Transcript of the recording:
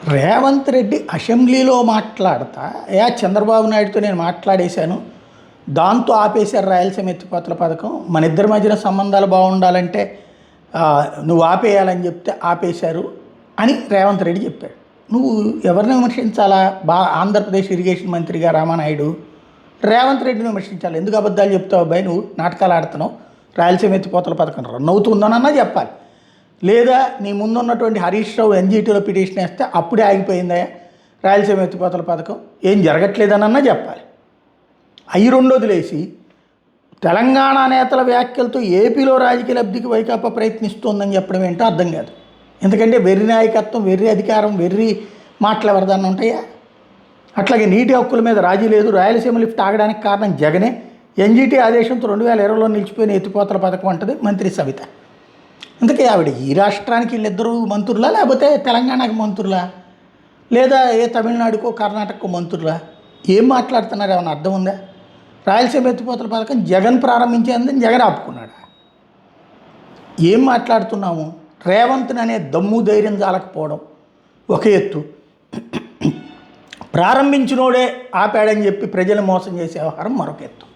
రేవంత్ రెడ్డి అసెంబ్లీలో మాట్లాడతా చంద్రబాబు నాయుడుతో నేను మాట్లాడేశాను, దాంతో ఆపేశారు రాయలసీమ ఎత్తిపోతల పథకం, మన ఇద్దరి మధ్యన సంబంధాలు బాగుండాలంటే నువ్వు ఆపేయాలని చెప్తే ఆపేశారు అని రేవంత్ రెడ్డి చెప్పాడు. నువ్వు ఎవరిని విమర్శించాలా? ఆంధ్రప్రదేశ్ ఇరిగేషన్ మంత్రిగా రామానాయుడు రేవంత్ రెడ్డిని విమర్శించాలి. ఎందుకు అబద్ధాలు చెప్తావు అబ్బాయి, నువ్వు నాటకాలు ఆడుతున్నావు, రాయలసీమ ఎత్తిపోతల పథకం రన్ అవుతుందనన్నా చెప్పాలి. లేదా నీ ముందున్నటువంటి హరీష్ రావు ఎన్జీటీలో పిటిషన్ వేస్తే అప్పుడే ఆగిపోయిందా రాయలసీమ ఎత్తిపోతల పథకం, ఏం జరగట్లేదనన్నా చెప్పాలి. అవి రెండు వదిలేసి తెలంగాణ నేతల వ్యాఖ్యలతో ఏపీలో రాజకీయ లబ్ధికి వైకాపా ప్రయత్నిస్తోందని చెప్పడం ఏంటో అర్థం కాదు. ఎందుకంటే వెర్రి నాయకత్వం, వెర్రి అధికారం, వెర్రి మాటలు ఎవరిదాన్ని ఉంటాయా? అట్లాగే నీటి హక్కుల మీద రాజీ లేదు, రాయలసీమ లిఫ్ట్ ఆగడానికి కారణం జగనే, ఎన్జీటీ ఆదేశంతో 2020లో నిలిచిపోయిన ఎత్తిపోతల పథకం అంటది మంత్రి సవిత. అందుకే ఆవిడ ఈ రాష్ట్రానికి వీళ్ళిద్దరూ మంత్రులా, లేకపోతే తెలంగాణకు మంత్రులా, లేదా ఏ తమిళనాడుకో కర్ణాటకకో మంత్రులా? ఏం మాట్లాడుతున్నారు, ఏమైనా అర్థం ఉందా? రాయలసీమ ఎత్తిపోతల పథకం జగన్ ప్రారంభించేందుకు జగన్ ఆపుకున్నాడు. ఏం మాట్లాడుతున్నాము? రేవంత్ని అనే దమ్ము ధైర్యం చాలకపోవడం ఒక ఎత్తు, ప్రారంభించినోడే ఆపాడని చెప్పి ప్రజలు మోసం చేసే వ్యవహారం మరొక ఎత్తు.